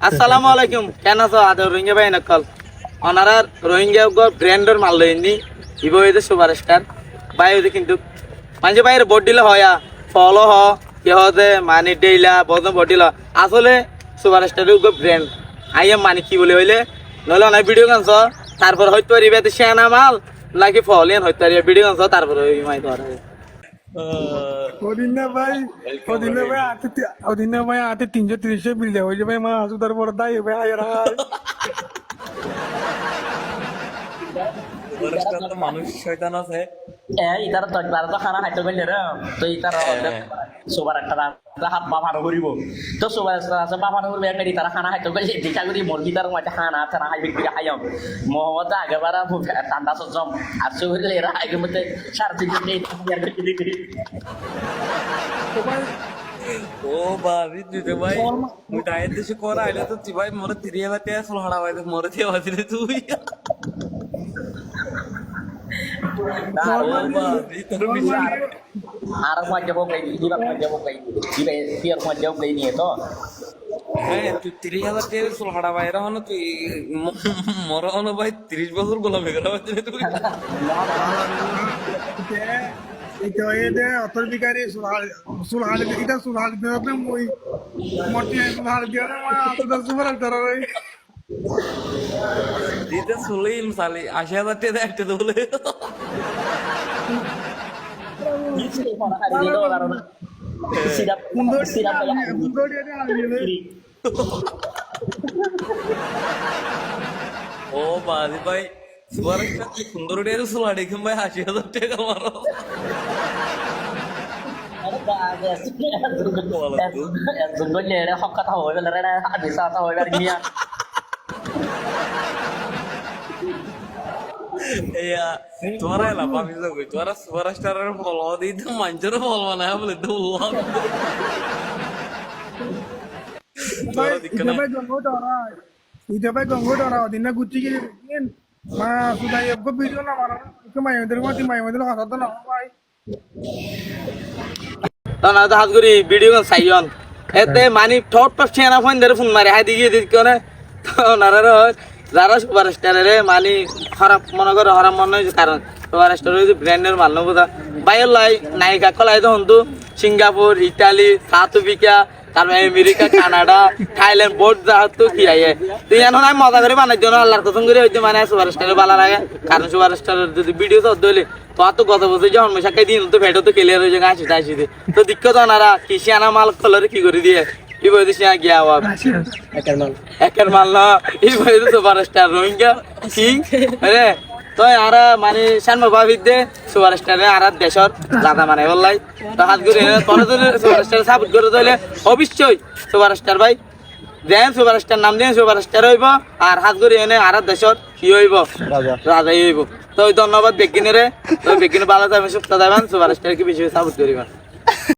আসসালামু আলাইকুম কেন আছো আদর রোহিঙ্গা ভাই নকল ওনারা রোহিঙ্গা ব্র্যান্ডের মাল লইনি ইবো এই যে সুপারস্টার ভাই ওই কিন্তু মানে বাইরে বডিলা হয়া ফলো হ কি হতে মানে ডেইলা বদন বডিলা আসলে সুপারস্টারের ব্র্যান্ড আইএম মানে কি বলে হইলে নইলে অনেক ভিডিও গানছ তারপর হয়তো রিবেতে শেয়ানা মাল নাকি ফলেন হয়তো ভিডিও গানছ তারপর ওই মাই ধরা ওদিনে ভাই আতে 330 বিল দেওয়া হয়েছে ভাই মা আসুদার পর দাই ভাই আয়ার মানুষ শয়তান আছে ইতার তো খানা খাইতে পারলে রে তো ইতার সবার একটা হাত বাফানো করিব তো সবার আছে বাফানো করবে একটা তারা খানা খাইতে পারলে দেখা করি মুরগি তার মধ্যে খানা খানা খাইবে করে খাইম মোহাম্মদ আগেবার ঠান্ডা সজ্জম আর চুলে এরা আগের মধ্যে 3.5 ও বাবি দিতে ভাই মুই ডায়েট দেশে করা আইলে তো তুই ভাই মোরে 3000 টাকা সোল হাড়া ভাই মোরে দিয়ে বাজিলে তুই আর মধ্যে বকাই দিবা মধ্যে বকাই দিবা পিয়ার মধ্যে বকাই নিয়ে তো হ্যাঁ তুই 30,000 টাকা সোল হাড়া ভাই এরা হলো তুই মোরে হলো ভাই 30 বছর গোলামি করা বাজিলে তুই এটা এতে অতর বিকারে সুলহাল এটা সুলহাল দেবে মই মোটে সুলহাল দিয়ে মা আসুদার সুপার ধরা রে দিতে সোলেই সালি 80,000 টাকা একটা দলে ও বাদি ভাই সুপার স্টার কি সুন্দর ডের সোলা দেখুন ভাই 80,000 টাকা মারো কথা হয়ে গেল রে আদিসা হয়ে গেল নিয়া এয়া তোরা এলা পাবি তো কই তোরা সুপারস্টারের ফলো দিই তো মানুষের ফলো বানায় বলে তো তোরা দিকে না এটা ভাই গঙ্গো ডরা দিনা গুচি গিয়ে মা সুদাই একগো ভিডিও না মারা তো মাইদের কথা তো না ভাই তো না তো হাত করি ভিডিও গান সাইয়ন এতে মানে ঠট টপ শেয়ানা ফোন ধরে ফোন মারে হাই দিয়ে দিত কোনে তো নারার যারা সুপারস্টারে মানে খারাপ মনে করে খারাপ মনে হয় কারণ সুপারস্টার হচ্ছে ব্র্যান্ডের মাল নেবো বাইরের লাই নায়িকা কলাই তো হন্তু সিঙ্গাপুর ইটালি সাউথ আফ্রিকা তারপর আমেরিকা কানাডা থাইল্যান্ড বোর্ড যা তো কি আইয়ে তুই এখন আমি মজা করে বানাই দিও না আল্লাহর কসম করে হইতে মানে সুপারস্টারের ভালো লাগে কারণ সুপারস্টারের যদি ভিডিও সব দিলে তো আর তো গত বছর যখন মেশাকাই দিন তো ভেটো তো ক্লিয়ার হয়ে যায় আসি দে তো দিক্কত আনারা কৃষিয়ানা মাল কলরে কি করে দিয়ে কি বলতে সে গিয়া বাপ একের মাল না এই বলতে সুপারস্টার রোহিঙ্গা কিং আরে তো আরা মানে শানমা ভাবিত দে সুপারস্টারে আরা দেশর দাদা মানে বললাই তো হাত ঘুরে তোরা তো সুপারস্টার সাপোর্ট করে দিলে অবশ্যই সুপারস্টার ভাই দেন সুপারস্টার নাম দেন সুপারস্টার হইব আর হাত ঘুরে এনে আরা দেশর কি হইব রাজাই হইব তো ধন্যবাদ বেগিনে রে তো বেগিনে ভালো যাবেন সুস্থ যাবেন সুপারস্টার কি বেশি সাপোর্ট করিবেন